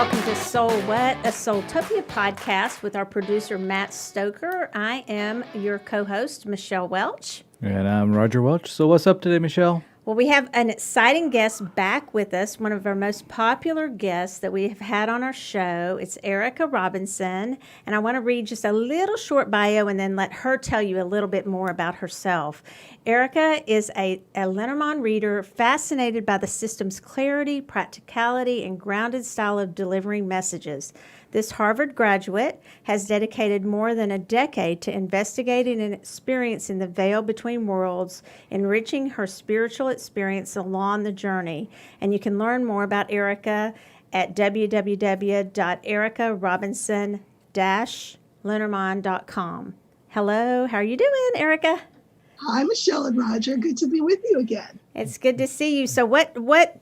welcome to SoulWhat, a Soultopia podcast with our producer, Matt Stoker. I am your co-host, Michelle Welch. And I'm Roger Welch. So what's up today, Michelle? Well, we have an exciting guest back with us, one of our most popular guests that we have had on our show. It's Erika Robinson, and I want to read just a little short bio and then let her tell you a little bit more about herself. Erika is a Lenormand reader fascinated by the system's clarity, practicality, and grounded style of delivering messages. This Harvard graduate has dedicated more than a decade to investigating and experiencing the veil between worlds, enriching her spiritual experience along the journey. And you can learn more about Erika at www.erikarobinson-lenormand.com. Hello, how are you doing, Erika? Hi, Michelle and Roger. Good to be with you again. It's good to see you. So what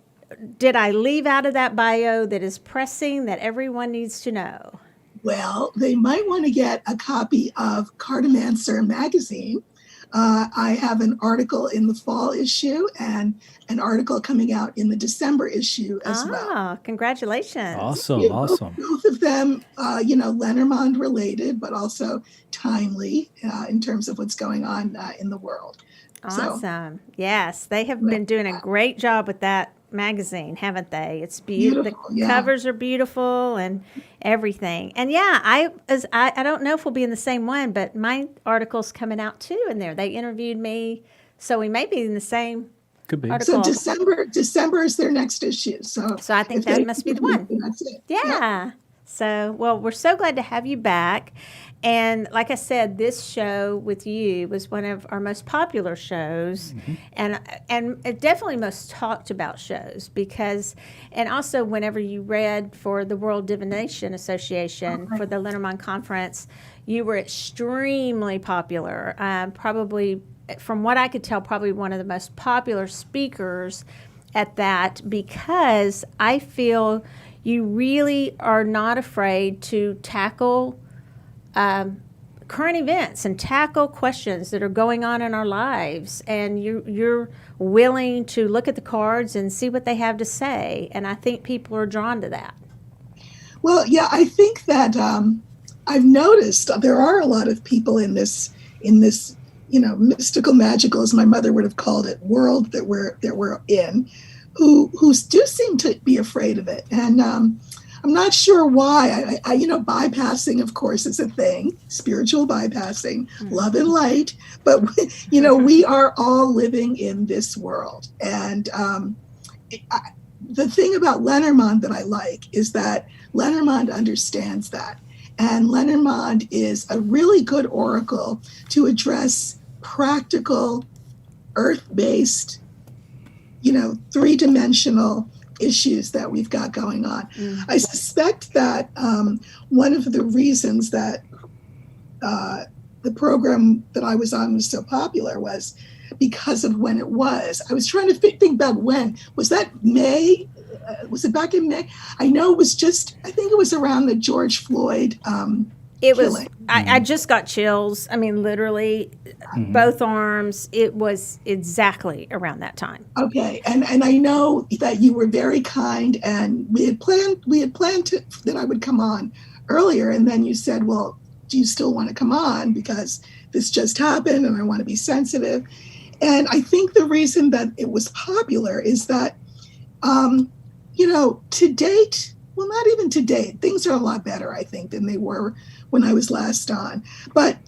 did I leave out of that bio that is pressing that everyone needs to know? Well, they might want to get a copy of Cartomancer magazine. I have an article in the fall issue and an article coming out in the December issue as well. Congratulations. Awesome. Both of them, Lenormand related, but also timely in terms of what's going on in the world. Awesome. So, yes, they have been doing a great job with that magazine, haven't they? It's beautiful. The covers are beautiful and everything. And I don't know if we'll be in the same one, but my article's coming out too in there. They interviewed me, so we may be in the same. Could be. Article. So December is their next issue. So I think that must be the one. That's it. Yeah. Yep. So, well, we're so glad to have you back. And like I said, this show with you was one of our most popular shows, and definitely most talked about shows because, and also whenever you read for the World Divination Association for the Lenormand Conference, you were extremely popular. Probably, from what I could tell, probably one of the most popular speakers at that because I feel you really are not afraid to tackle current events and tackle questions that are going on in our lives, and you're willing to look at the cards and see what they have to say, and I think people are drawn to that. Well, yeah, I think that I've noticed there are a lot of people in this mystical, magical, as my mother would have called it, world that we're in, who do seem to be afraid of it, and I'm not sure why. Bypassing, of course, is a thing, spiritual bypassing, love and light. But, we are all living in this world. And the thing about Lenormand that I like is that Lenormand understands that. And Lenormand is a really good oracle to address practical, earth-based, three-dimensional issues that we've got going on. I suspect that one of the reasons that the program that I was on was so popular was because of when it was. I was trying to think about when. Was that May? Was it back in May? I know it was I think it was around the George Floyd It killing. was, I just got chills. I mean, literally, both arms. It was exactly around that time. Okay, and I know that you were very kind, and we had planned that I would come on earlier, and then you said, well, do you still want to come on because this just happened and I want to be sensitive? And I think the reason that it was popular is that, to date, well, not even to date, things are a lot better, I think, than they were when I was last on. But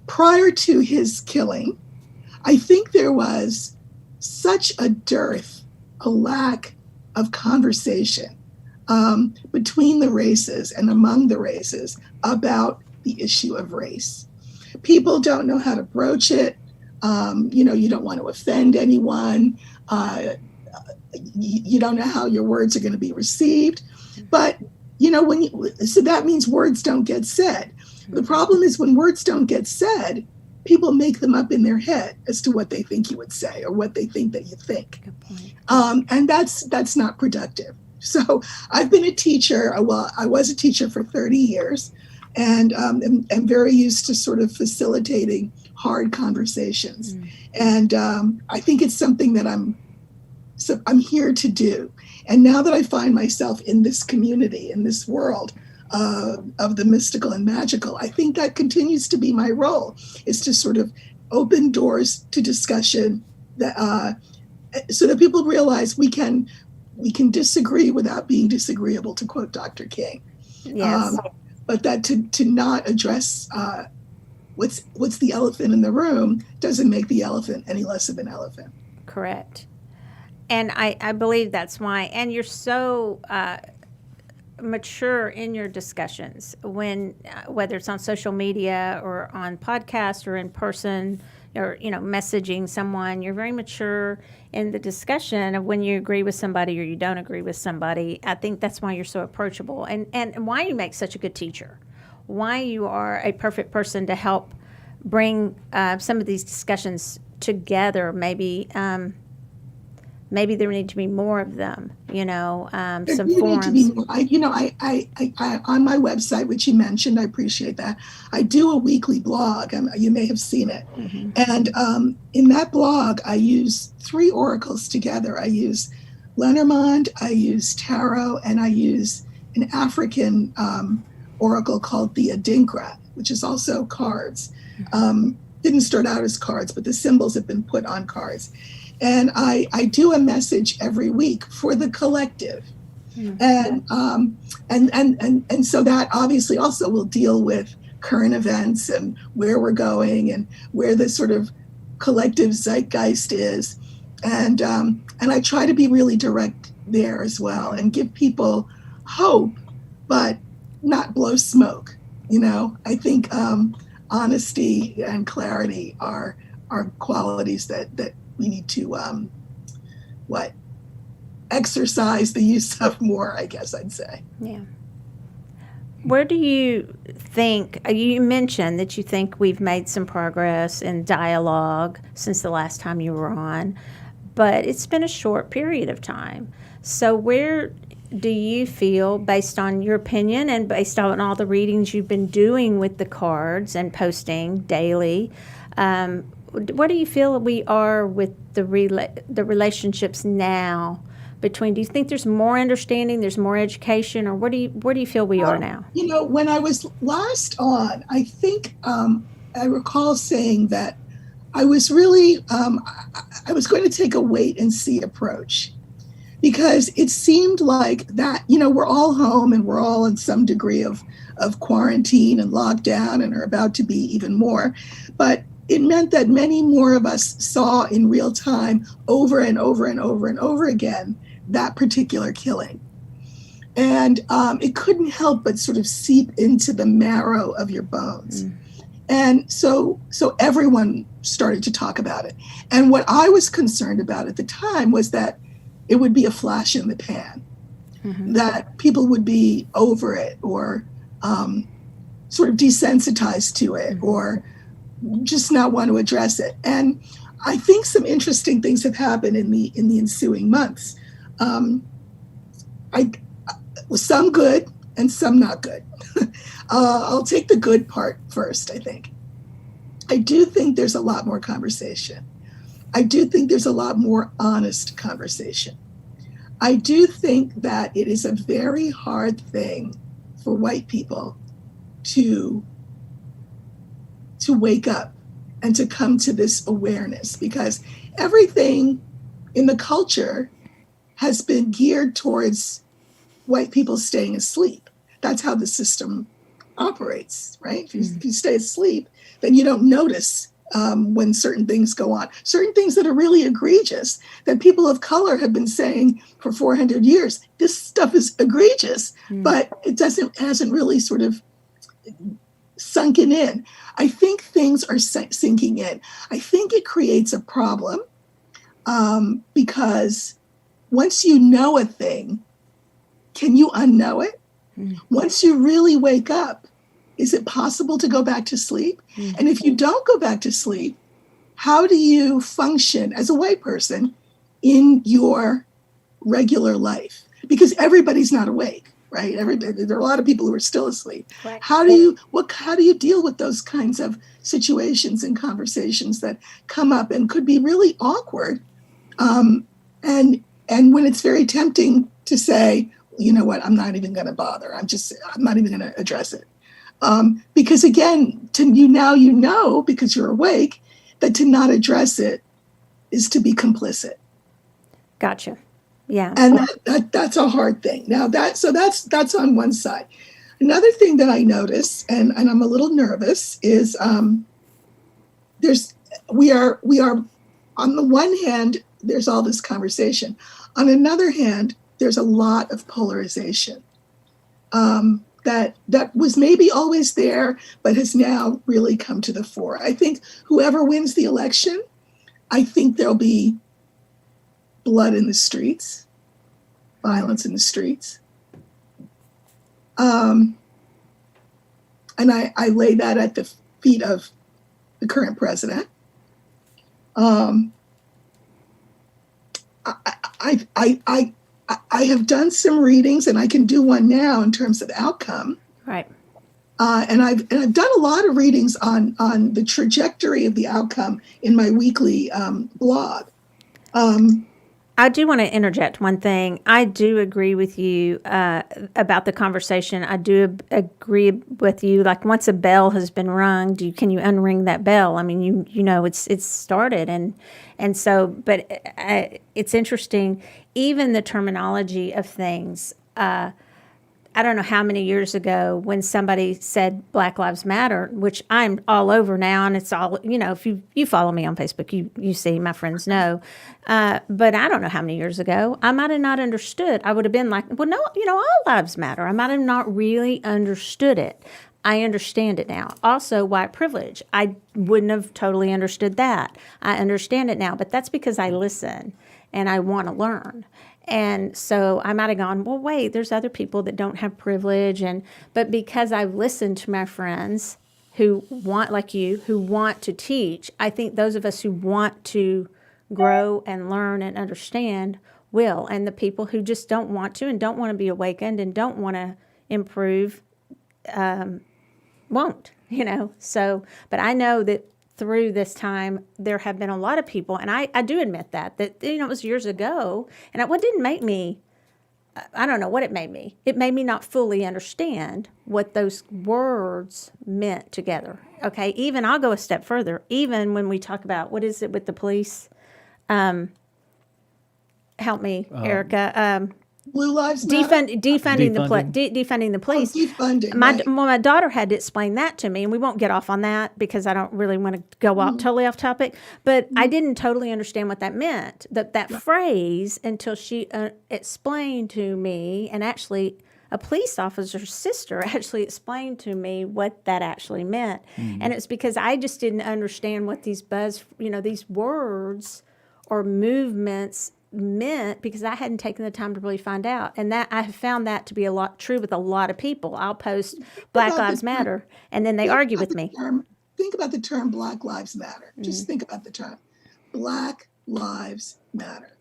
prior to his killing, I think there was such a dearth, a lack of conversation between the races and among the races about the issue of race. People don't know how to broach it. You don't want to offend anyone. You don't know how your words are going to be received. But so that means words don't get said. The problem is when words don't get said, people make them up in their head as to what they think you would say or what they think that you think. Good point. And that's not productive. So I've been a teacher. Well, I was a teacher for 30 years and am very used to sort of facilitating hard conversations. And I think it's something that I'm So I'm here to do. And now that I find myself in this community, in this world of the mystical and magical, I think that continues to be my role, is to sort of open doors to discussion that, so that people realize we can disagree without being disagreeable, to quote Dr. King. Yes. But that to not address what's the elephant in the room doesn't make the elephant any less of an elephant. Correct. And I believe that's why. And you're so mature in your discussions, when whether it's on social media or on podcast or in person, or messaging someone. You're very mature in the discussion of when you agree with somebody or you don't agree with somebody. I think that's why you're so approachable, and why you make such a good teacher, why you are a perfect person to help bring some of these discussions together. Maybe there need to be more of them, some forums. Need to be more. I on my website, which you mentioned, I appreciate that. I do a weekly blog. You may have seen it. Mm-hmm. And in that blog, I use 3 oracles together. I use Lenormand, I use tarot, and I use an African oracle called the Adinkra, which is also cards. Didn't start out as cards, but the symbols have been put on cards. And I do a message every week for the collective. Mm-hmm. And so that obviously also will deal with current events and where we're going and where the sort of collective zeitgeist is. And I try to be really direct there as well and give people hope, but not blow smoke. I think honesty and clarity are qualities that we need to exercise the use of more, I guess I'd say. Yeah. Where do you think, you mentioned that you think we've made some progress in dialogue since the last time you were on, but it's been a short period of time. So where do you feel, based on your opinion and based on all the readings you've been doing with the cards and posting daily, where do you feel we are with the relationships now between? Do you think there's more understanding, there's more education, or where do you feel we are now? When I was last on, I think I recall saying that I was really I was going to take a wait and see approach, because it seemed like that we're all home and we're all in some degree of quarantine and lockdown and are about to be even more, but it meant that many more of us saw in real time over and over and over and over again that particular killing. And it couldn't help but sort of seep into the marrow of your bones. Mm. And so everyone started to talk about it. And what I was concerned about at the time was that it would be a flash in the pan, mm-hmm. that people would be over it or sort of desensitized to it, mm-hmm. or just not want to address it. And I think some interesting things have happened in the ensuing months. Some good and some not good. I'll take the good part first, I think. I do think there's a lot more conversation. I do think there's a lot more honest conversation. I do think that it is a very hard thing for white people to wake up and to come to this awareness, because everything in the culture has been geared towards white people staying asleep. That's how the system operates, right? If you stay asleep, then you don't notice when certain things go on. Certain things that are really egregious that people of color have been saying for 400 years. This stuff is egregious, but it hasn't really sort of sunken in. I think things are sinking in. I think it creates a problem because once you know a thing, can you unknow it? Once you really wake up, is it possible to go back to sleep? And if you don't go back to sleep, how do you function as a white person in your regular life? Because everybody's not awake, right? There are a lot of people who are still asleep. Right. How do you deal with those kinds of situations and conversations that come up and could be really awkward? And And when it's very tempting to say, you know what, I'm not even going to bother. I'm not even going to address it. Because again, because you're awake, that to not address it is to be complicit. Gotcha. Yeah. And that's a hard thing. Now that's on one side. Another thing that I notice, and I'm a little nervous, is we are on the one hand, there's all this conversation. On another hand, there's a lot of polarization that was maybe always there, but has now really come to the fore. I think whoever wins the election, I think there'll be blood in the streets, violence in the streets. And I lay that at the feet of the current president. I have done some readings, and I can do one now in terms of outcome. Right. And I've done a lot of readings on the trajectory of the outcome in my weekly blog. I do want to interject one thing. I do agree with you about the conversation. I do agree with you. Like, once a bell has been rung, can you unring that bell? I mean, you know it's started, and so. But it's interesting. Even the terminology of things. I don't know how many years ago when somebody said Black Lives Matter, which I'm all over now, and it's all, if you follow me on Facebook, you see, my friends know. But I don't know how many years ago I might have not understood. I would have been like, well, no, all lives matter. I might have not really understood it. I understand it now. Also, white privilege. I wouldn't have totally understood that. I understand it now, but that's because I listen and I want to learn. And so I might have gone, well, wait, there's other people that don't have privilege. But because I've listened to my friends who want, like you, who want to teach, I think those of us who want to grow and learn and understand will. And the people who just don't want to and don't want to be awakened and don't want to improve won't, So, but I know that through this time, there have been a lot of people, and I do admit that it was years ago, and what didn't make me, I don't know what it made me. It made me not fully understand what those words meant together. Okay, even I'll go a step further. Even when we talk about, what is it with the police? Help me, Erika. Blue Lives Matter? Defunding the police. Defunding, my daughter had to explain that to me, and we won't get off on that because I don't really want to go totally off topic. But I didn't totally understand what that meant, that phrase, until she explained to me, and actually a police officer's sister actually explained to me what that actually meant. And it's because I just didn't understand what these these words or movements meant, because I hadn't taken the time to really find out. And that I have found that to be a lot true with a lot of people. I'll post Black Lives Matter, and then they argue with me. Think about the term Black Lives Matter. Just think about the term. Black Lives Matter.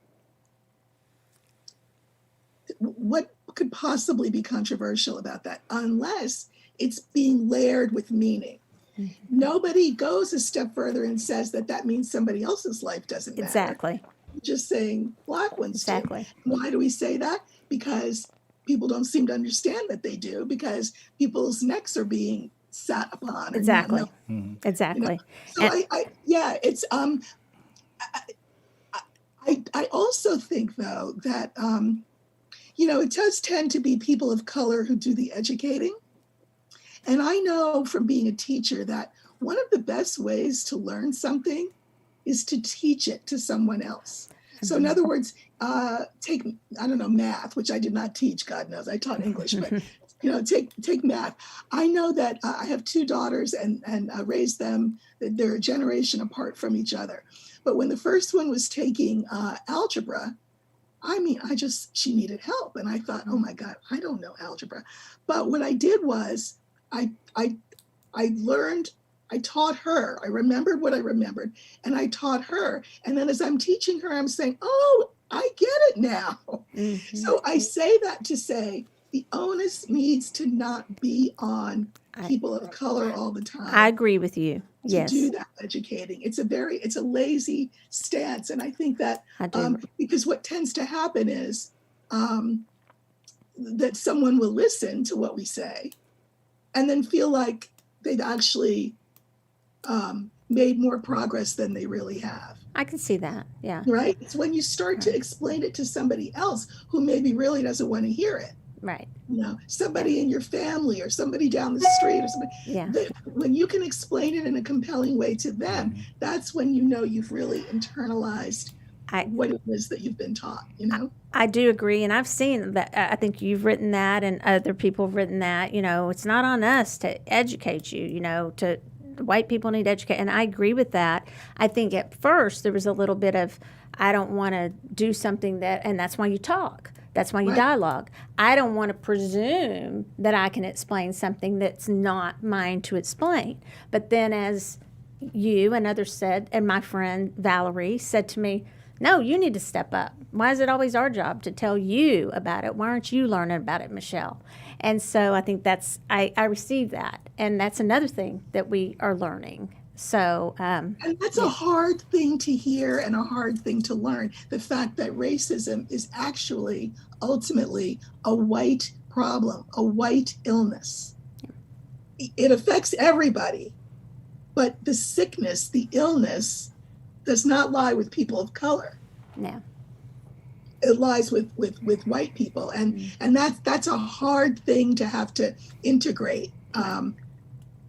What could possibly be controversial about that, unless it's being layered with meaning? Nobody goes a step further and says that means somebody else's life doesn't matter. Exactly. Just saying Black ones exactly. do. Why do we say that? Because people don't seem to understand that they do, because people's necks are being sat upon. Exactly. Exactly. So it's I also think, though, that it does tend to be people of color who do the educating. And I know from being a teacher that one of the best ways to learn something is to teach it to someone else. So in other words, take, math, which I did not teach, God knows, I taught English, but take math. I know that I have two daughters and I raised them, they're a generation apart from each other. But when the first one was taking algebra, she needed help. And I thought, oh my God, I don't know algebra. But what I did was I taught her. I remembered what I remembered, and I taught her. And then as I'm teaching her, I'm saying, oh, I get it now. So I say that to say, the onus needs to not be on people of color all the time. I agree with you. To Yes. do that educating. It's a lazy stance. And I think that I do. because what tends to happen is that someone will listen to what we say and then feel like they've actually made more progress than they really have. I can see that. Yeah. Right? It's when you start to explain it to somebody else who maybe really doesn't want to hear it. Right. Somebody in your family or somebody down the street or somebody. Yeah. When you can explain it in a compelling way to them, that's when you've really internalized what it is that you've been taught, I do agree. And I've seen that. I think you've written that and other people have written that, it's not on us to educate you, to white people need to educate. And I agree with that. I think at first there was a little bit of, I don't want to do something and that's why you talk. That's why you dialogue. I don't want to presume that I can explain something that's not mine to explain. But then as you and others said, and my friend Valerie said to me, no, you need to step up. Why is it always our job to tell you about it? Why aren't you learning about it, Michelle? And so I think I received that. And that's another thing that we are learning. So, and that's a hard thing to hear and a hard thing to learn. The fact that racism is actually ultimately a white problem, a white illness. It affects everybody, but the sickness, the illness does not lie with people of color. No. It lies with white people. And that's a hard thing to have to integrate.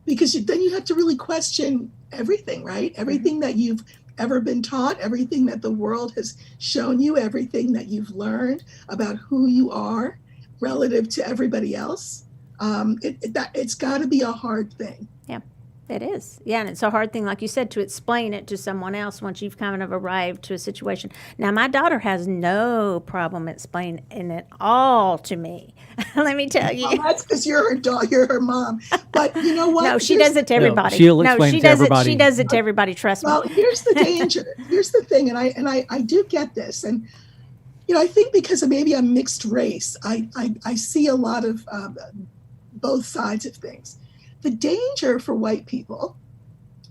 Because then you have to really question everything, right? Everything that you've ever been taught, everything that the world has shown you, everything that you've learned about who you are relative to everybody else. It's got to be a hard thing. Yeah, it is. Yeah, and it's a hard thing, like you said, to explain it to someone else once you've kind of arrived to a situation. Now, my daughter has no problem explaining it all to me. Let me tell you. Well, that's because you're her daughter, you're her mom. But you know what? No, she does it to everybody. She'll explain it to everybody. She does it to everybody. Trust me. Well, here's the danger. Here's the thing, and I do get this, and I think because maybe I'm mixed race, I see a lot of both sides of things. The danger for white people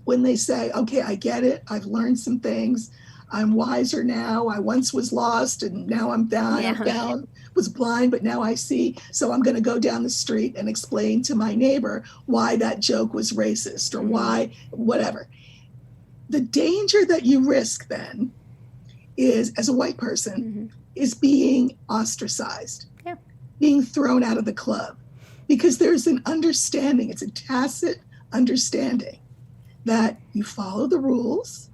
when they say, okay, I get it. I've learned some things. I'm wiser now. I once was lost and now I'm down. I'm down, was blind, but now I see. So I'm going to go down the street and explain to my neighbor why that joke was racist or why, whatever. The danger that you risk then is, as a white person, is being ostracized, being thrown out of the club. Because there's an understanding, it's a tacit understanding that you follow the rules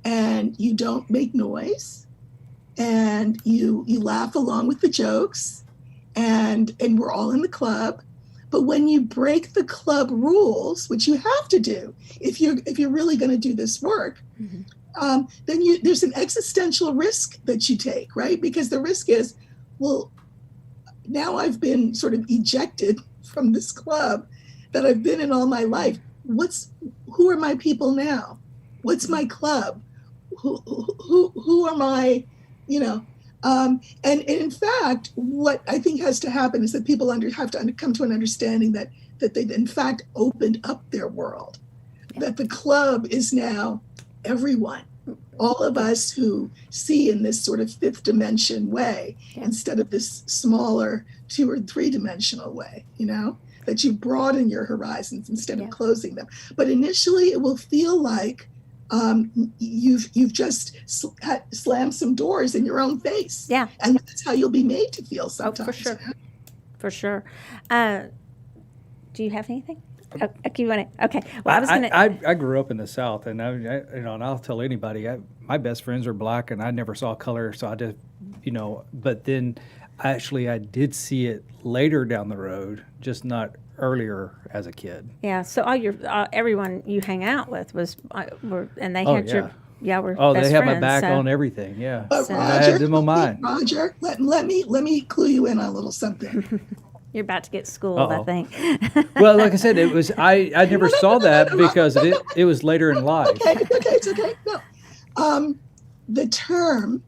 and you don't make noise and you laugh along with the jokes and we're all in the club. But when you break the club rules, which you have to do if you're really going to do this work, then there's an existential risk that you take, right? Because the risk is, well, now I've been sort of ejected from this club that I've been in all my life. Who are my now? What's my club? Who are my, and in fact, what I think has to happen is that people have to come to an understanding that they've in fact opened up their world, that the club is now everyone. All of us who see in this sort of fifth dimension way instead of this smaller 2 or 3 dimensional way, that you broaden your horizons instead of closing them. But initially it will feel like you've just slammed some doors in your own face. Yeah. And that's how you'll be made to feel sometimes. Oh, for sure. For sure. Do you have anything? Okay. Well, I grew up in the South, and and I'll tell anybody, my best friends are black, and I never saw color, so I just, But then, actually, I did see it later down the road, just not earlier as a kid. Yeah. So everyone you hang out with and they had your. Yeah, we're best they have friends, my back on everything. Yeah, but Roger, I had them on mine. Roger, let me clue you in on a little something. You're about to get schooled, I think. Well, like I said, it was I never saw that because it was later in life. It's okay. No, the term,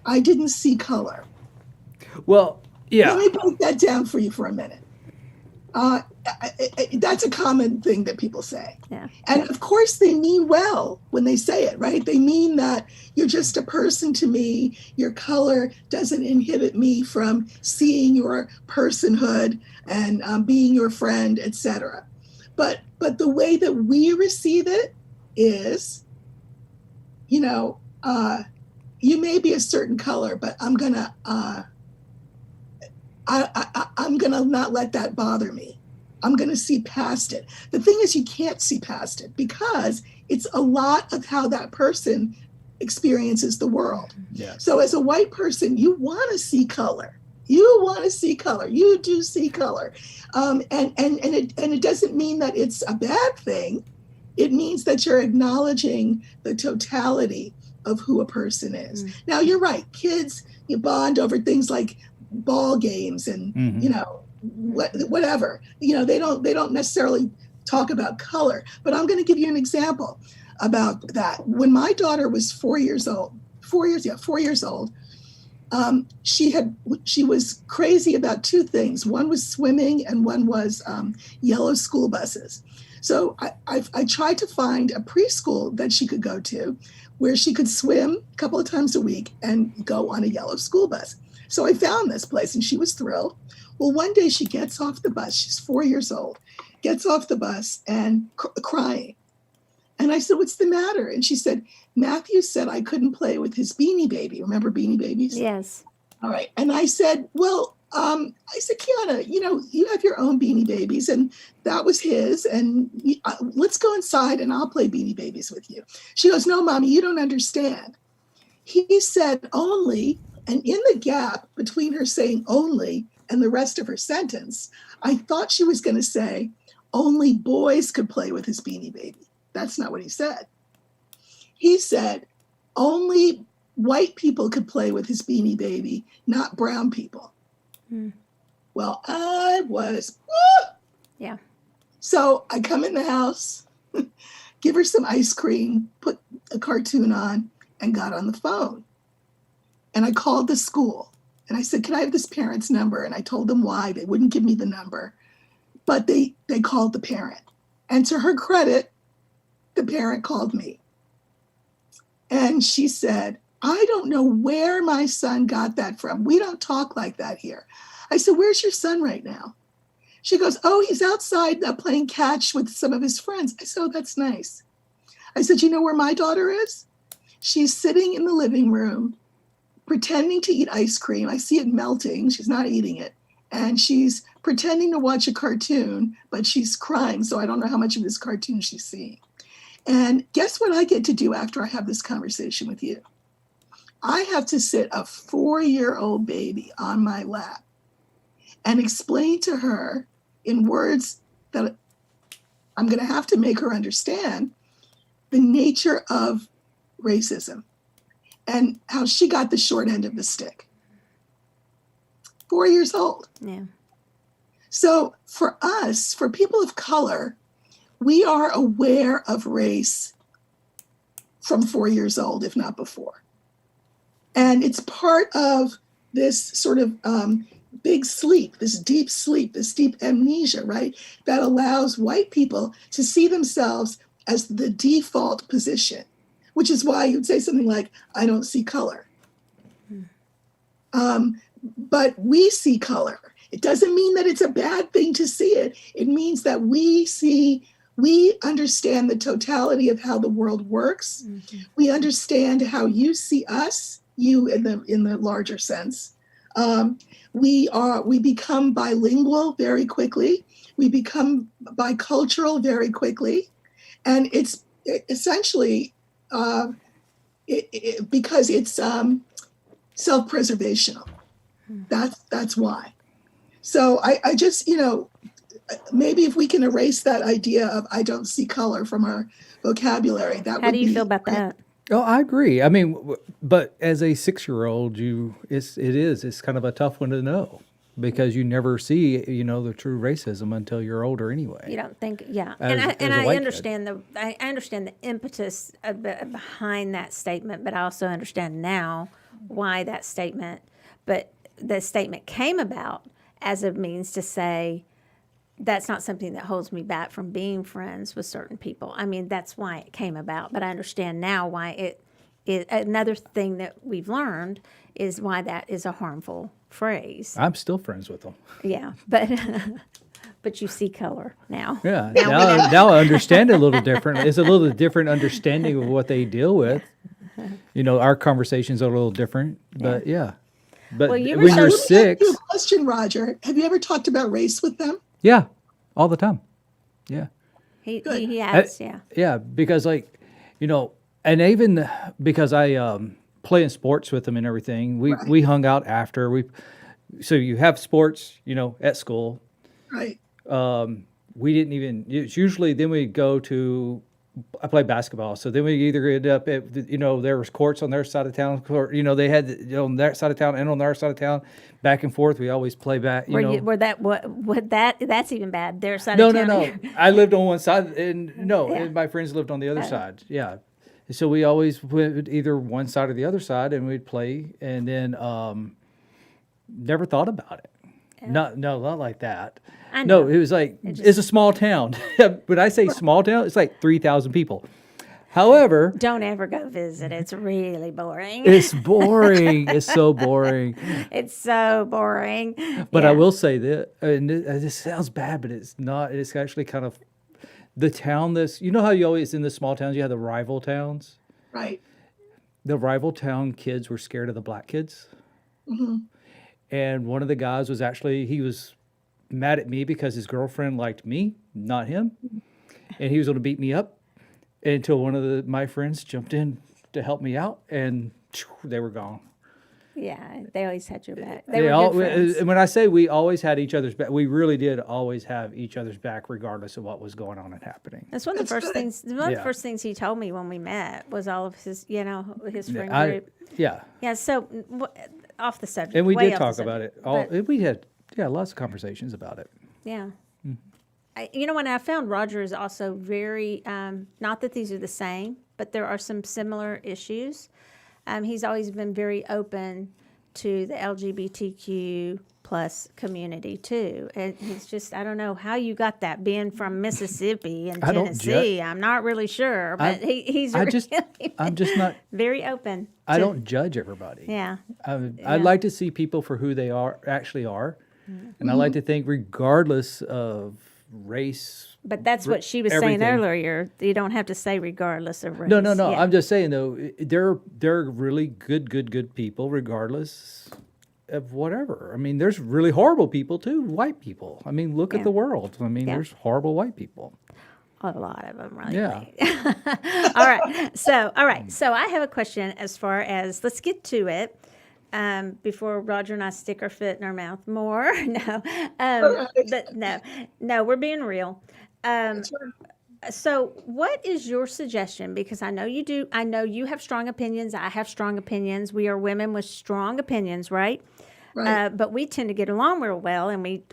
I didn't see color. Well, Let me break that down for you for a minute. That's a common thing that people say. Yeah. And of course, they mean well when they say it, right? They mean that you're just a person to me. Your color doesn't inhibit me from seeing your personhood and being your friend, etc. But the way that we receive it is, you know, you may be a certain color, but I'm gonna I'm gonna not let that bother me. I'm gonna see past it. The thing is, you can't see past it because it's a lot of how that person experiences the world. Yeah. So as a white person, you want to see color. You want to see color. You do see color, and it doesn't mean that it's a bad thing. It means that you're acknowledging the totality of who a person is. Now, you're right. Kids, you bond over things like ball games and you know whatever. You know, they don't necessarily talk about color. But I'm going to give you an example about that. When my daughter was 4 years old, 4 years old. She was crazy about two things. One was swimming, and one was yellow school buses. So I tried to find a preschool that she could go to, where she could swim a couple of times a week and go on a yellow school bus. So I found this place, and she was thrilled. Well, one day she gets off the bus. She's 4 years old, gets off the bus and crying. And I said, "What's the matter?" And she said, "Matthew said I couldn't play with his Beanie Baby." Remember Beanie Babies? Yes. All right. And I said, "Well, I said, Kiana, you know, you have your own Beanie Babies, and that was his. And let's go inside, and I'll play Beanie Babies with you." She goes, "No, Mommy, you don't understand. He said only," and in the gap between her saying only and the rest of her sentence, I thought she was going to say only boys could play with his Beanie Baby. That's not what he said. He said only white people could play with his Beanie Baby, not brown people. Well, I was, Yeah. So I come in the house, give her some ice cream, put a cartoon on, and got on the phone. And I called the school, and I said, "Can I have this parent's number?" And I told them why. They wouldn't give me the number, but they called the parent. And to her credit, the parent called me. And she said, "I don't know where my son got that from. We don't talk like that here." I said, "Where's your son right now?" She goes, "Oh, he's outside playing catch with some of his friends." I said, "Oh, that's nice." I said, "You know where my daughter is? She's sitting in the living room, pretending to eat ice cream. I see it melting. She's not eating it. And she's pretending to watch a cartoon, but she's crying. So I don't know how much of this cartoon she's seeing." And guess what I get to do after I have this conversation with you? I have to sit a 4-year-old baby on my lap and explain to her in words that I'm going to have to make her understand the nature of racism and how she got the short end of the stick. 4 years old. Yeah. So for us, for people of color, we are aware of race from 4 years old, if not before. And it's part of this sort of big sleep, this deep amnesia, right? That allows white people to see themselves as the default position, which is why you'd say something like, "I don't see color." But we see color. It doesn't mean that it's a bad thing to see it. It means that we understand the totality of how the world works. We understand how you see us, you in the larger sense. We become bilingual very quickly. We become bicultural very quickly. And it's essentially because it's self-preservational. That's why. So I just, maybe if we can erase that idea of "I don't see color" from our vocabulary, that would be. How do you feel about that? Oh, I agree. I mean, but as a 6-year-old, it's kind of a tough one to know because you never see, the true racism until you're older anyway. You don't think, yeah. As I a white kid. understand I understand the impetus behind that statement, but I also understand now why that statement. But the statement came about as a means to say, that's not something that holds me back from being friends with certain people. I mean, that's why it came about. But I understand now why it another thing that we've learned is why that is a harmful phrase. I'm still friends with them. Yeah, but but you see color now. Yeah, now I understand it a little different. It's a little different understanding of what they deal with. You know, our conversations are a little different, but yeah. But Well, you were when so- you're Let me ask you 6, a question, Roger. Have you ever talked about race with them? yeah, all the time. Yeah. He has, yeah. Yeah, because like, you know, and even because I play in sports with them and everything, we hung out after. So you have sports, you know, at school. Right. We didn't even, it's usually then we go to, I play basketball. So then we either end up at, you know, there was courts on their side of town, or, you know, they had on their side of town and on our side of town, back and forth. We always play back, That's even bad. Their side No, of town. no. I lived on one side, and Yeah. and my friends lived on the other side. Yeah, so we always went either one side or the other side, and we'd play, and then never thought about it. Not like that. I know. No, it was like it's a small town. When I say small town, it's like 3,000 people. However, Don't ever go visit. It's really boring. it's boring. It's so boring. It's so boring. But Yeah. I will say that, and this sounds bad, but it's not. It's actually kind of the town that's, you know how you always, in the small towns, you have the rival towns? Right. The rival town kids were scared of the black kids. And one of the guys was actually, he was mad at me because his girlfriend liked me, not him. And he was going to beat me up until one of my friends jumped in to help me out, and they were gone. Yeah, they always had your back. They were good friends. And when I say we always had each other's back, we really did always have each other's back, regardless of what was going on and happening. That's one of the That's first good. things. One of the Yeah. first things he told me when we met was all of his, his friend I, group. yeah, Yeah. So off the subject. and we way did off the talk subject, about it. but- We had lots of conversations about it. Yeah. When I found Roger is also very, not that these are the same, but there are some similar issues. He's always been very open to the LGBTQ plus community too. And he's just, I don't know how you got that being from Mississippi and I don't Tennessee. I'm not really sure, but he's I'm really just not. very open. I to- don't judge everybody. Yeah. I like to see people for who they actually are, and I like to think, regardless of race. But that's what she was saying everything. earlier. You don't have to say regardless of race. No. Yeah. I'm just saying though, they're really good people, regardless of whatever. I mean, there's really horrible people too, white people. I mean, look Yeah. at the world. I mean, Yeah. there's horrible white people. A lot of them, right? Yeah. All right. So I have a question as far as, let's get to it before Roger and I stick our foot in our mouth more. No. But no, we're being real. That's right. So what is your suggestion? Because I know you do. I know you have strong opinions. I have strong opinions. We are women with strong opinions, right? Right. But we tend to get along real well, and we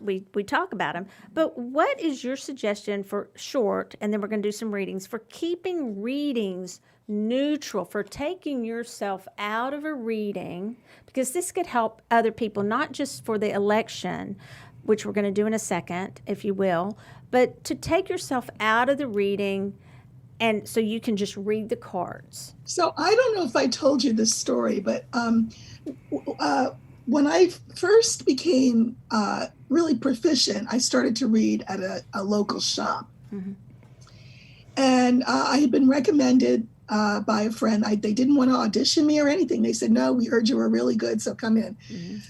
talk about them. But what is your suggestion for short, and then we're going to do some readings, for keeping readings neutral, for taking yourself out of a reading, because this could help other people, not just for the election, which we're going to do in a second, if you will, but to take yourself out of the reading, and so you can just read the cards. So I don't know if I told you this story, but when I first became really proficient, I started to read at a local shop. And I had been recommended by a friend. They didn't want to audition me or anything. They said, no, we heard you were really good, so come in.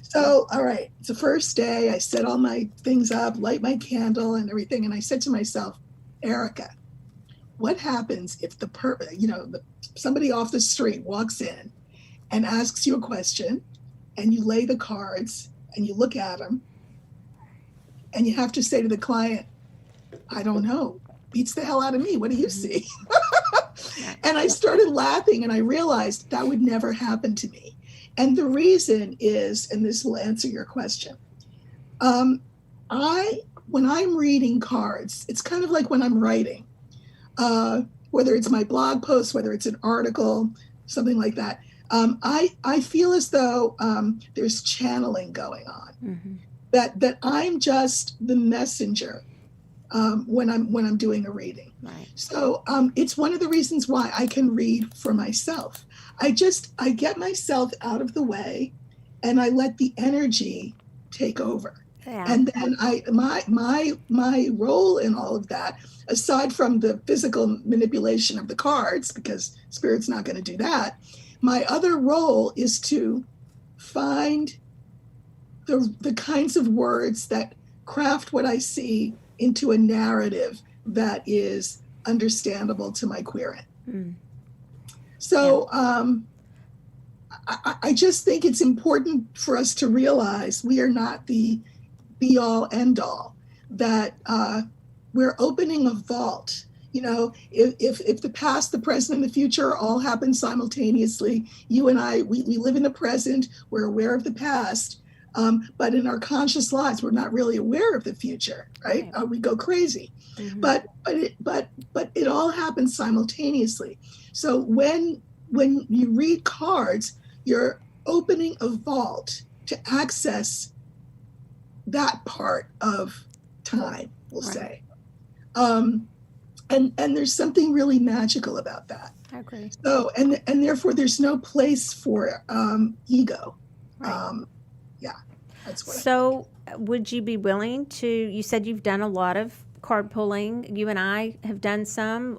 So, all right, it's the first day. I set all my things up, light my candle and everything. And I said to myself, Erika, what happens if somebody off the street walks in and asks you a question, and you lay the cards and you look at them, and you have to say to the client, I don't know, beats the hell out of me. What do you see? And I started laughing, and I realized that would never happen to me. And the reason is, and this will answer your question, when I'm reading cards, it's kind of like when I'm writing, whether it's my blog post, whether it's an article, something like that. I feel as though there's channeling going on. Mm-hmm. That I'm just the messenger when I'm doing a reading. Right. So it's one of the reasons why I can read for myself. I get myself out of the way, and I let the energy take over. Yeah. And then my role in all of that, aside from the physical manipulation of the cards, because Spirit's not going to do that, my other role is to find the kinds of words that craft what I see into a narrative that is understandable to my querent. Mm. So I just think it's important for us to realize we are not the be all end all, that we're opening a vault. You know, if the past, the present, and the future all happen simultaneously, you and I, we live in the present, we're aware of the past, but in our conscious lives, we're not really aware of the future, right? Right. We go crazy. Mm-hmm. But it all happens simultaneously. So when you read cards, you're opening a vault to access that part of time, we'll Right. say. And there's something really magical about that. I agree. So, and therefore there's no place for ego. Right. Yeah, that's what So, would you be willing to? You said you've done a lot of card pulling. You and I have done some.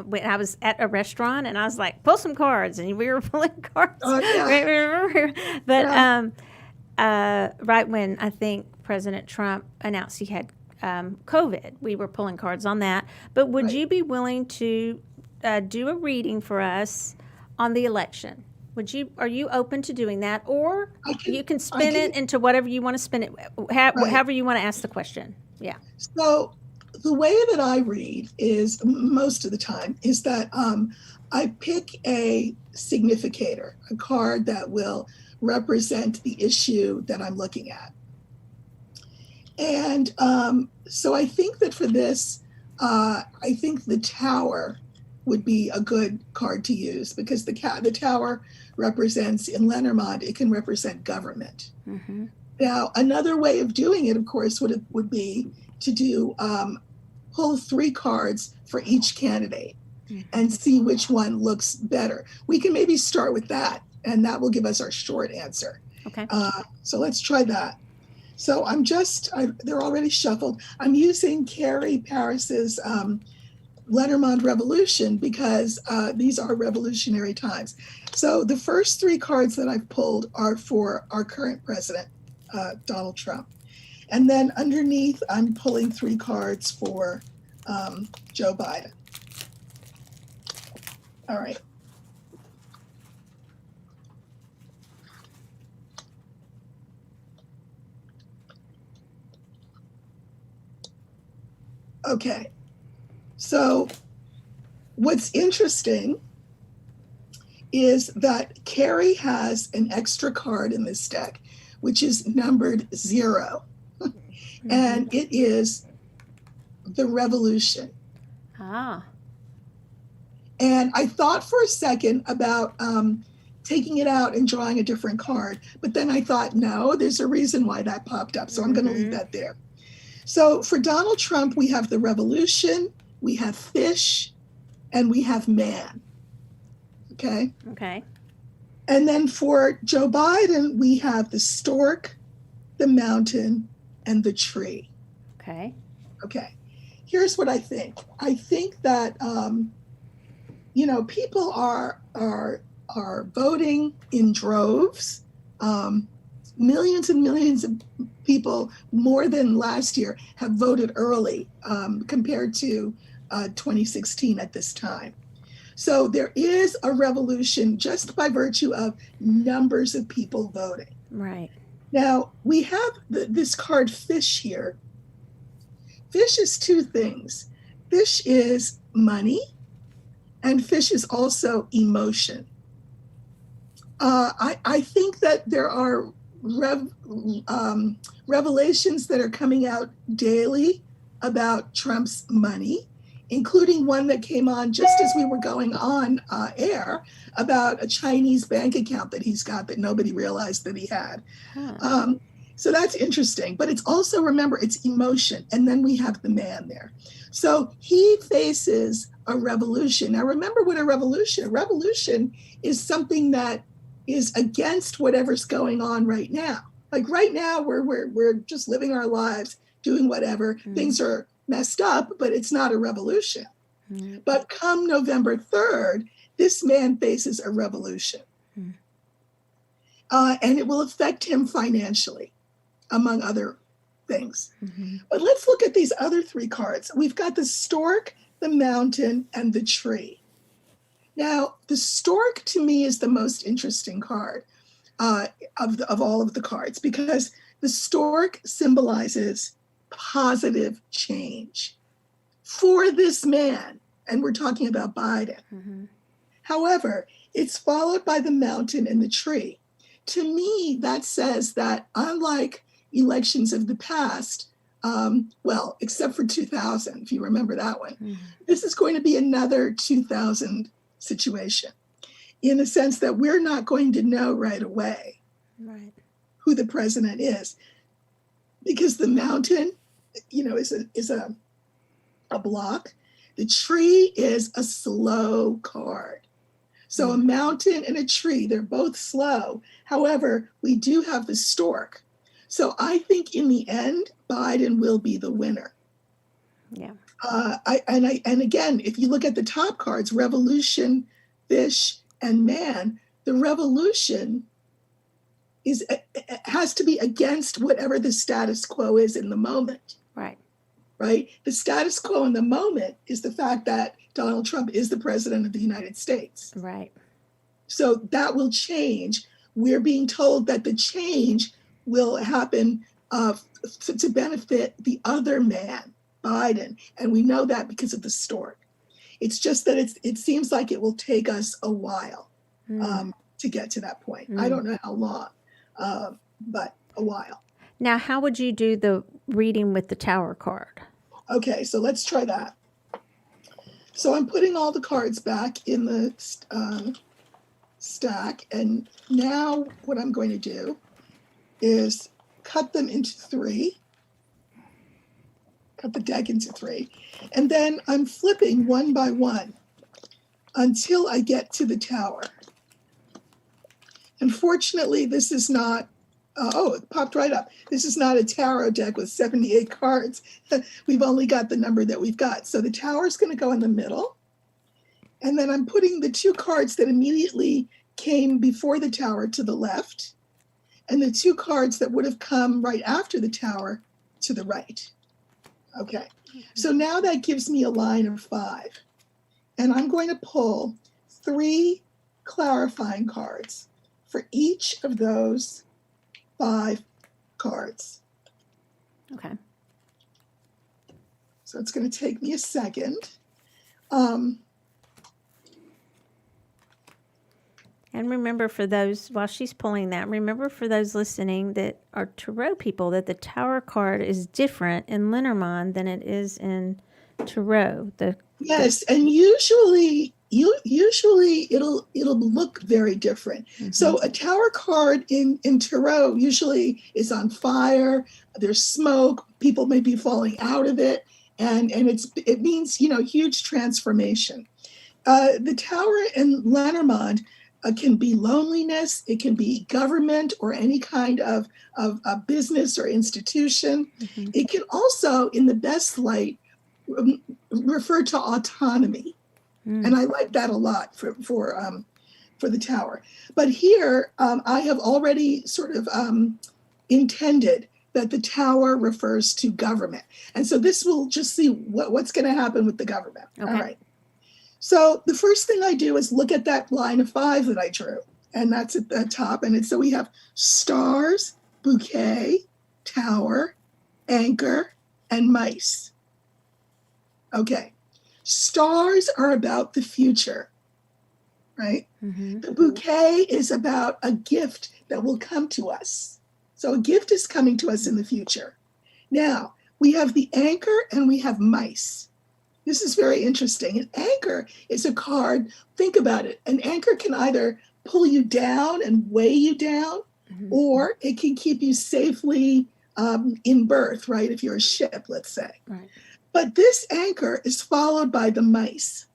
When I was at a restaurant, and I was like, "Pull some cards," and we were pulling cards. Oh, yeah. But Yeah. right when I think President Trump announced he had COVID, we were pulling cards on that. But would Right. you be willing to do a reading for us on the election? Would you? Are you open to doing that, or you can spin it into whatever you want to spin it, however you want to ask the question? Yeah. So the way that I read is most of the time is that I pick a significator, a card that will represent the issue that I'm looking at. And so I think that for this, I think the Tower would be a good card to use, because the Tower represents, in Lenormand, it can represent government. Mm-hmm. Now, another way of doing it, of course, would be to do pull 3 cards for each candidate and see which one looks better. We can maybe start with that, and that will give us our short answer. Okay. So let's try that. So they're already shuffled. I'm using Carrie Paris's Lenormand Revolution because these are revolutionary times. So the first 3 cards that I've pulled are for our current president, Donald Trump. And then underneath, I'm pulling 3 cards for Joe Biden. All right. Okay. So what's interesting is that Carrie has an extra card in this deck, which is numbered 0. And it is the Revolution. Ah. And I thought for a second about taking it out and drawing a different card, but then I thought, no, there's a reason why that popped up. So I'm going to leave that there. So for Donald Trump, we have the Revolution, we have Fish, and we have Man. Okay? Okay. And then for Joe Biden, we have the Stork, the Mountain, and the Tree. Okay. Okay. Here's what I think. I think that people are voting in droves. Millions and millions of people, more than last year, have voted early compared to 2016 at this time. So there is a revolution just by virtue of numbers of people voting. Right. Now, we have this card Fish here. Fish is 2 things. Fish is money, and Fish is also emotion. I think that there are revelations that are coming out daily about Trump's money. including one that came on just as we were going on air about a Chinese bank account that he's got that nobody realized that he had. So that's interesting. But it's also, remember, it's emotion. And then we have the man there. So he faces a revolution. Now, remember what a revolution is something that is against whatever's going on right now. Like right now, we're just living our lives, doing whatever. Things are messed up, but it's not a revolution. But come November 3rd, this man faces a revolution. And it will affect him financially, among other things. But let's look at these other three cards. We've got the stork, the mountain, and the tree. Now, the stork to me is the most interesting card of all of the cards, because the stork symbolizes positive change for this man. And we're talking about Biden. However, it's followed by the mountain and the tree. To me, that says that unlike elections of the past, well, except for 2000, if you remember that one, this is going to be another 2000 situation, in the sense that we're not going to know right away who the president is, because the mountain, is a block. The tree is a slow card. So a mountain and a tree, they're both slow. However, we do have the stork. So I think in the end, Biden will be the winner. Yeah. And again, if you look at the top cards, revolution, fish, and man, the revolution has to be against whatever the status quo is in the moment. Right? The status quo in the moment is the fact that Donald Trump is the president of the United States. Right. So that will change. We're being told that the change will happen to benefit the other man, Biden. And we know that because of the stork. It's just that it seems like it will take us a while to get to that point. I don't know how long, but a while. Now, how would you do the reading with the Tower card? Okay, so let's try that. So I'm putting all the cards back in the stack, and now what I'm going to do is cut them into three, cut the deck into three, and then I'm flipping one by one until I get to the Tower. Unfortunately, this is not, it popped right up. This is not a tarot deck with 78 cards. We've only got the number that we've got. So the Tower is going to go in the middle. And then I'm putting the two cards that immediately came before the Tower to the left, and the two cards that would have come right after the Tower to the right. Okay. So now that gives me a line of 5. And I'm going to pull 3 clarifying cards for each of those 5 cards. Okay. So it's going to take me a second. And remember, for those, while she's pulling that, remember for those listening that are tarot people, that the Tower card is different in Lenormand than it is in tarot. Yes, and usually it'll look very different. So a Tower card in tarot usually is on fire. There's smoke. People may be falling out of it, and it means huge transformation. The Tower in Lenormand can be loneliness. It can be government or any kind of a business or institution. It can also, in the best light, refer to autonomy. And I like that a lot for the Tower. But here, I have already sort of intended that the Tower refers to government. And so this will just see what's going to happen with the government. Okay. All right. So the first thing I do is look at that line of 5 that I drew. And that's at the top. And so we have stars, bouquet, Tower, anchor, and mice. Okay. Stars are about the future, right? The bouquet is about a gift that will come to us. So a gift is coming to us in the future. Now, we have the anchor and we have mice. This is very interesting. An anchor is a card. Think about it. An anchor can either pull you down and weigh you down, or it can keep you safely in berth, right? If you're a ship, let's say. Right. But this anchor is followed by the mice,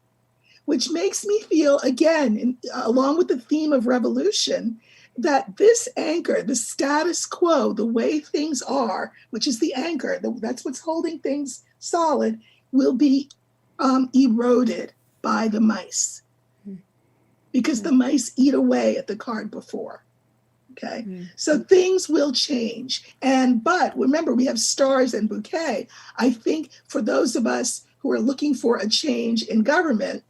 which makes me feel, again, along with the theme of revolution, that this anchor, the status quo, the way things are, which is the anchor, that's what's holding things solid, will be eroded by the mice, because the mice eat away at the card before. Okay, so things will change. But remember, we have stars and bouquet. I think for those of us who are looking for a change in government,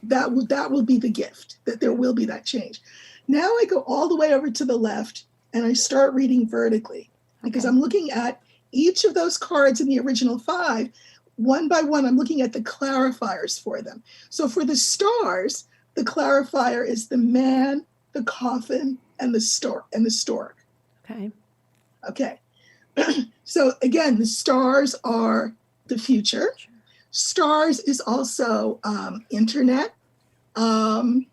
that will be the gift, that there will be that change. Now I go all the way over to the left and I start reading vertically, because I'm looking at each of those cards in the original 5. One by one, I'm looking at the clarifiers for them. So for the stars, the clarifier is the man, the coffin, and the stork. Okay. So again, the stars are the future. Stars is also internet. And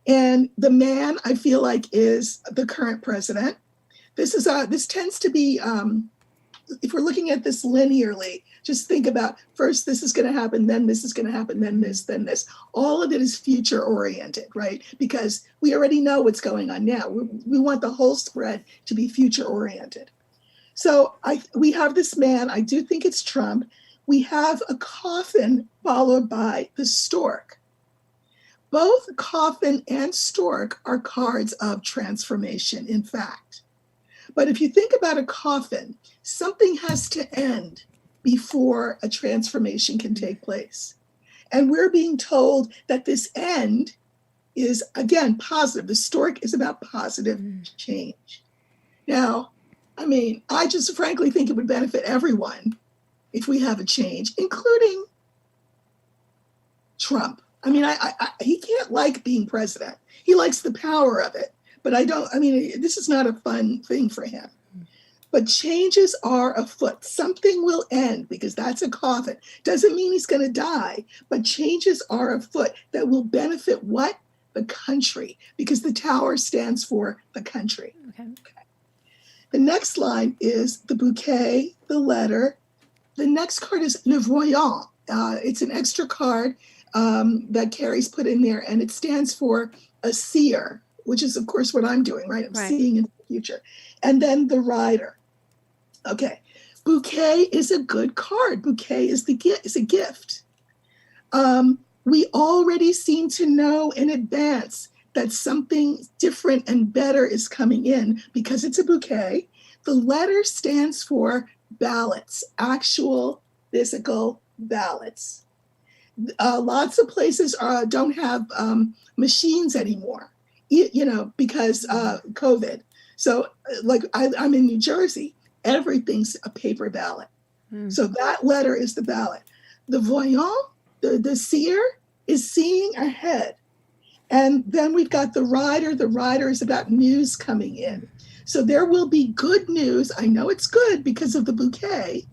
the man, I feel like, is the current president. This tends to be, if we're looking at this linearly, just think about first this is going to happen, then this is going to happen, then this, then this. All of it is future oriented, right? Because we already know what's going on now. We want the whole spread to be future oriented. So we have this man. I do think it's Trump. We have a coffin followed by the stork. Both coffin and stork are cards of transformation, in fact. But if you think about a coffin, something has to end before a transformation can take place. And we're being told that this end is, again, positive. The stork is about positive change. Now, I mean, I just frankly think it would benefit everyone if we have a change, including Trump. I mean, he can't like being president. He likes the power of it. But this is not a fun thing for him. But changes are afoot. Something will end, because that's a coffin. Doesn't mean he's going to die, but changes are afoot that will benefit what? The country, because the tower stands for the country. Okay. The next line is the bouquet, the letter. The next card is Le Voyant. It's an extra card that Carrie's put in there, and it stands for a seer, which is, of course, what I'm doing, right? I'm seeing into the future. And then the rider. Okay. Bouquet is a good card. Bouquet is a gift. We already seem to know in advance that something different and better is coming in because it's a bouquet. The letter stands for ballots, actual physical ballots. Lots of places don't have machines anymore, because COVID. So like I'm in New Jersey, everything's a paper ballot. So that letter is the ballot. The voyant, the seer, is seeing ahead. And then we've got the rider. The rider is about news coming in. So there will be good news. I know it's good because of the bouquet,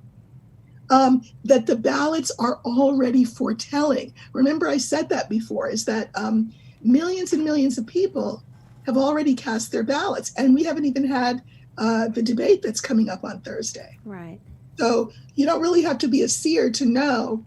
that the ballots are already foretelling. Remember, I said that before, is that millions and millions of people have already cast their ballots, and we haven't even had the debate that's coming up on Thursday. Right. So you don't really have to be a seer to know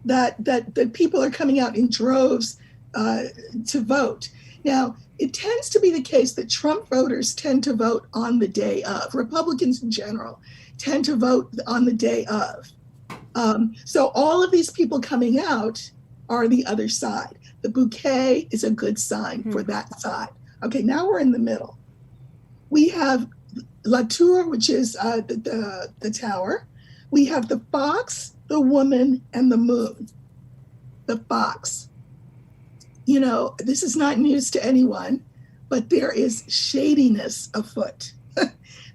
that people are coming out in droves to vote. Now, it tends to be the case that Trump voters tend to vote on the day of. Republicans in general tend to vote on the day of. So all of these people coming out are the other side. The bouquet is a good sign for that side. Okay, now we're in the middle. We have La Tour, which is the tower. We have the fox, the woman, and the moon. The fox. This is not news to anyone, but there is shadiness afoot.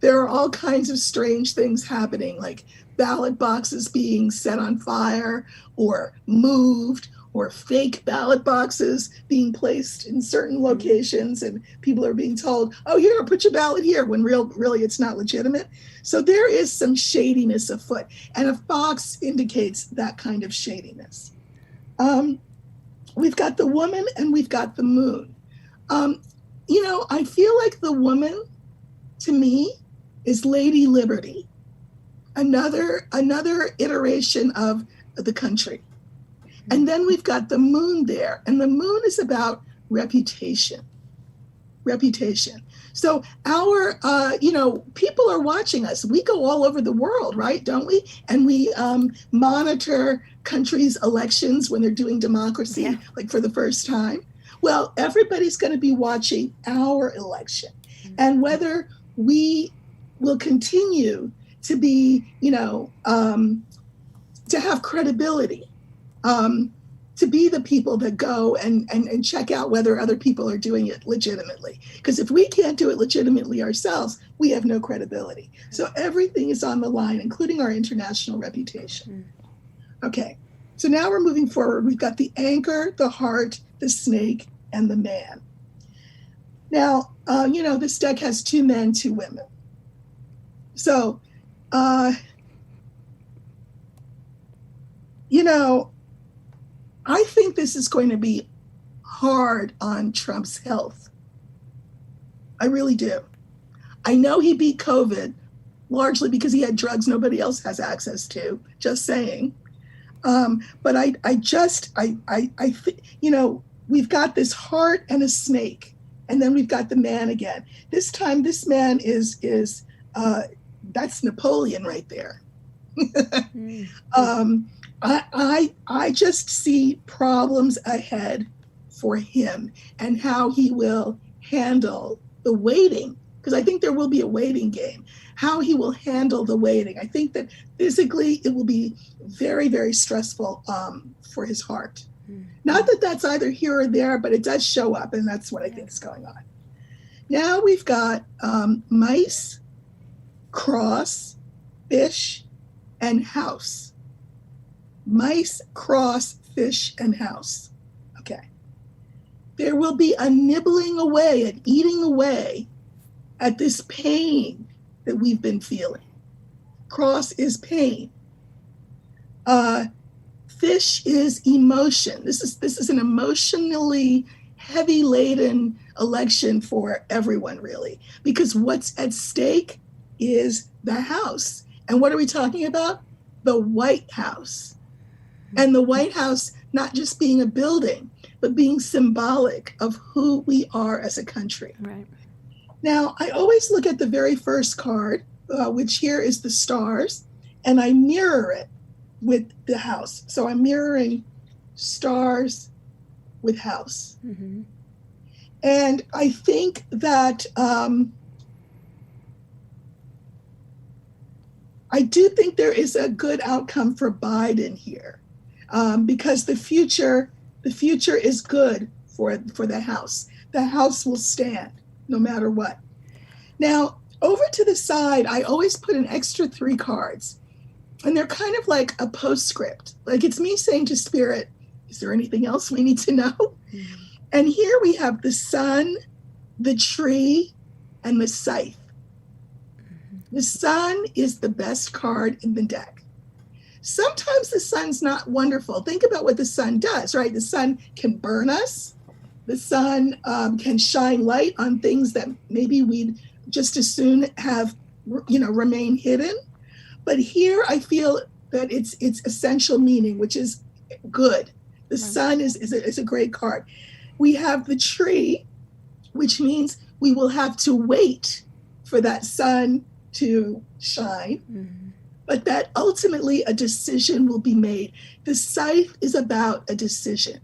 There are all kinds of strange things happening, like ballot boxes being set on fire or moved, or fake ballot boxes being placed in certain locations, and people are being told, oh, here, put your ballot here, when really it's not legitimate. So there is some shadiness afoot, and a fox indicates that kind of shadiness. We've got the woman and we've got the moon. I feel like the woman, to me, is Lady Liberty, another iteration of the country. And then we've got the moon there, and the moon is about reputation. So our, people are watching us. We go all over the world, right? Don't we? And we monitor countries' elections when they're doing democracy, like for the first time. Well, everybody's going to be watching our election, and whether we will continue to be, to have credibility, to be the people that go and check out whether other people are doing it legitimately. Because if we can't do it legitimately ourselves, we have no credibility. So everything is on the line, including our international reputation. Okay, so now we're moving forward. We've got the anchor, the heart, the snake, and the man. Now, this deck has 2 men, 2 women. So, I think this is going to be hard on Trump's health. I really do. I know he beat COVID largely because he had drugs nobody else has access to, just saying. But I think, we've got this heart and a snake, and then we've got the man again. This time, this man is that's Napoleon right there. I just see problems ahead for him and how he will handle the waiting, because I think there will be a waiting game, how he will handle the waiting. I think that physically it will be very, very stressful for his heart. Not that that's either here or there, but it does show up, and that's what I think is going on. Now we've got mice, cross, fish, and house. Mice, cross, fish, and house. Okay. There will be a nibbling away, an eating away at this pain that we've been feeling. Cross is pain. Fish is emotion. This is an emotionally heavy laden election for everyone, really, because what's at stake is the house. And what are we talking about? The White House. And the White House not just being a building, but being symbolic of who we are as a country. Right. Now, I always look at the very first card, which here is the stars, and I mirror it with the house. So I'm mirroring stars with house. Mm-hmm. And I think that I do think there is a good outcome for Biden here, because the future is good for the House. The House will stand no matter what. Now, over to the side, I always put an extra 3 cards, and they're kind of like a postscript. Like it's me saying to Spirit, is there anything else we need to know? Mm-hmm. And here we have the sun, the tree, and the scythe. The sun is the best card in the deck. Sometimes the sun's not wonderful. Think about what the sun does, right? The sun can burn us. The sun can shine light on things that maybe we'd just as soon have, remain hidden. But here I feel that it's essential meaning, which is good. The sun is a great card. We have the tree, which means we will have to wait for that sun to shine, but that ultimately a decision will be made. The scythe is about a decision.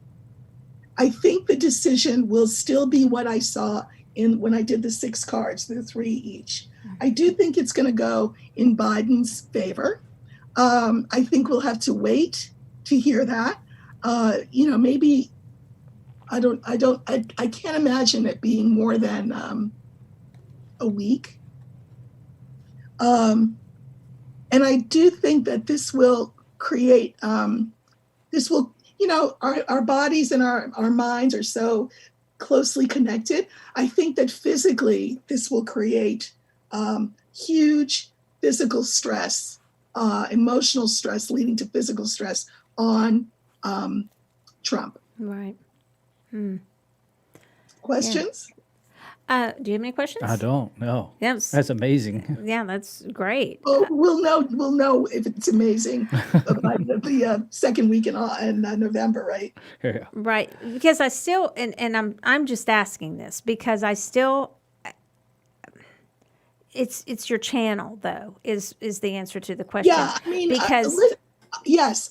I think the decision will still be what I saw when I did the 6 cards, the 3 each. I do think it's going to go in Biden's favor. I think we'll have to wait to hear that. Maybe I can't imagine it being more than a week. And I do think that this will create, our bodies and our minds are so closely connected. I think that physically this will create huge physical stress, emotional stress leading to physical stress on Trump. Right. Questions? Do you have any questions? I don't know. Yes. That's amazing. Yeah, that's great. Oh, we'll know if it's amazing by the second week in November, right? Yeah. Right. Because I still, and I'm just asking this because I still, it's your channel though, is the answer to the question. Yeah, I mean, because yes.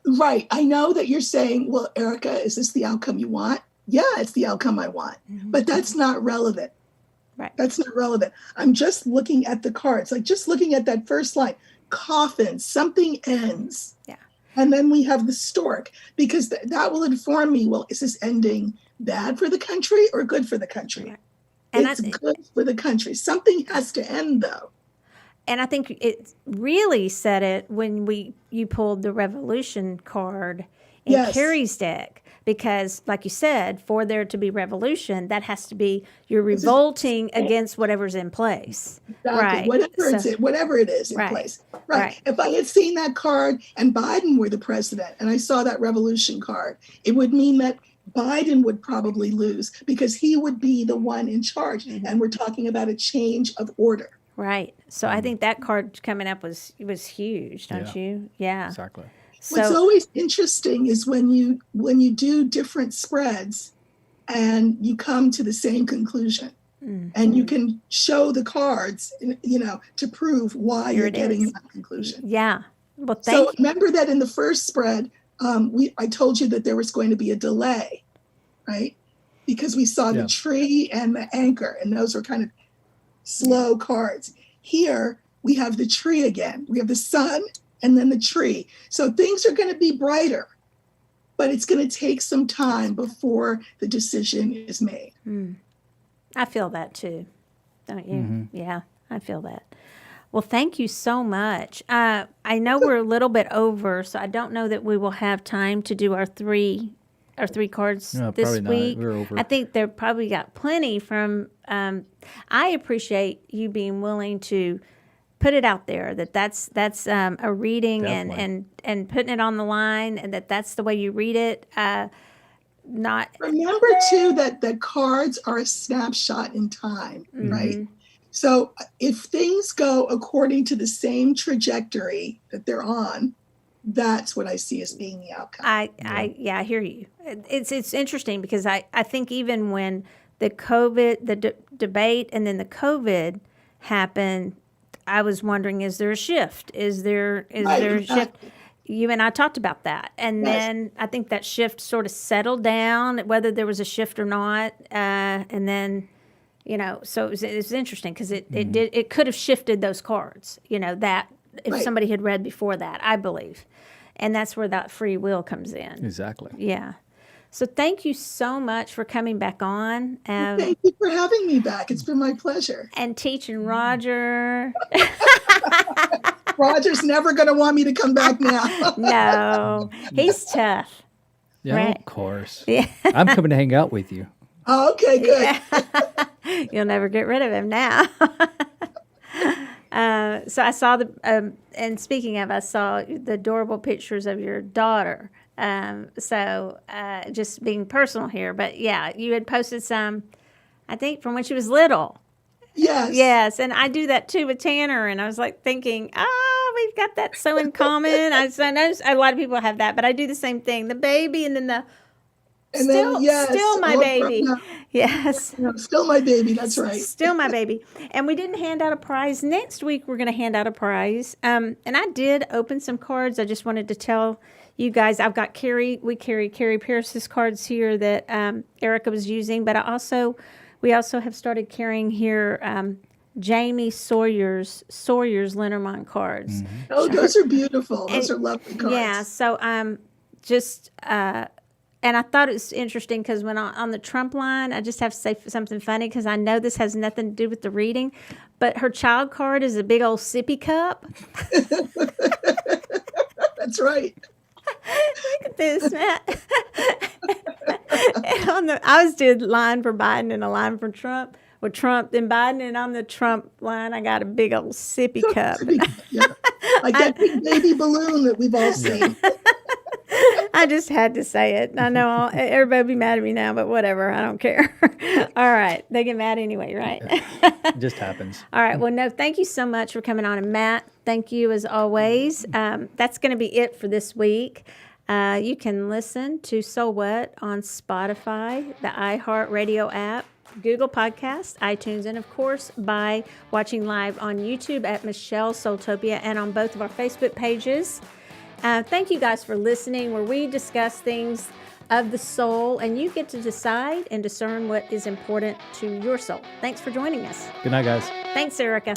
Right. I know that you're saying, well, Erika, is this the outcome you want? Yeah, it's the outcome I want, but that's not relevant. Right. That's not relevant. I'm just looking at the cards, like just looking at that first line, coffin, something ends. Yeah. And then we have the stork, because that will inform me, well, is this ending bad for the country or good for the country? Right. And it's good for the country. Something has to end, though. And I think it really said it when you pulled the revolution card in Yes. Carrie's deck. Because, like you said, for there to be revolution, that has to be you're revolting against whatever's in place. Exactly. Right. Whatever it is in Right. place. Right. If I had seen that card and Biden were the president and I saw that revolution card, it would mean that Biden would probably lose because he would be the one in charge. And we're talking about a change of order. Right. So I think that card coming up was huge, don't you? Yeah. Exactly. What's always interesting is when you do different spreads and you come to the same conclusion and you can show the cards, to prove why you're getting that conclusion. Yeah. Well, so remember that in the first spread, I told you that there was going to be a delay, right? Because we saw the tree and the anchor, and those were kind of slow cards. Here we have the tree again. We have the sun and then the tree. So things are going to be brighter, but it's going to take some time before the decision is made. I feel that too, don't you? Yeah, I feel that. Well, thank you so much. I know we're a little bit over, so I don't know that we will have time to do our three cards this week. We're over. I think they're probably got plenty from. I appreciate you being willing to put it out there that's a reading and putting it on the line, and that's the way you read it. Remember too that cards are a snapshot in time, right? So if things go according to the same trajectory that they're on, that's what I see as being the outcome. I hear you. It's interesting because I think even when the COVID, debate and then the COVID happened, I was wondering, is there a shift? Is there a shift? You and I talked about that. And then I think that shift sort of settled down, whether there was a shift or not. And then, so it was interesting because it could have shifted those cards, that if somebody had read before that, I believe. And that's where that free will comes in. Exactly. Yeah. So thank you so much for coming back on. Thank you for having me back. It's been my pleasure. And teaching Roger. Roger's never going to want me to come back now. No, he's tough. Yeah, right? Of course. Yeah. I'm coming to hang out with you. Oh, okay, good. Yeah. You'll never get rid of him now. So I saw and speaking of, I saw the adorable pictures of your daughter. Just being personal here, but yeah, you had posted some, I think, from when she was little. Yes. Yes, and I do that too with Tanner, and I was like thinking, we've got that so in common. I know a lot of people have that, but I do the same thing. The baby, and then still my baby. Yes. Still my baby. That's right. Still my baby. And we didn't hand out a prize. Next week, we're going to hand out a prize. And I did open some cards. I just wanted to tell you guys, I've got we carry Carrie Pierce's cards here that Erika was using, but we also have started carrying here Jamie Sawyer's Lenormand cards. Mm-hmm. Oh, those are beautiful. Those are lovely cards. Yeah, so and I thought it was interesting because when on the Trump line, I just have to say something funny because I know this has nothing to do with the reading, but her child card is a big old sippy cup. That's That's right. Look at this, Matt. And I was doing a line for Biden and a line for Trump. With Trump, then Biden, and on the Trump line, I got a big old sippy cup. Yeah. Like that big baby balloon that we've all seen. I just had to say it. I know everybody will be mad at me now, but whatever. I don't care. All right. They get mad anyway, right? It just happens. All right. Well, no, thank you so much for coming on. And Matt, thank you as always. That's going to be it for this week. You can listen to SoulWhat on Spotify, the iHeart Radio app, Google Podcasts, iTunes, and of course by watching live on YouTube at Michelle Soultopia and on both of our Facebook pages. Thank you guys for listening, where we discuss things of the soul and you get to decide and discern what is important to your soul. Thanks for joining us. Good night, guys. Thanks, Erika.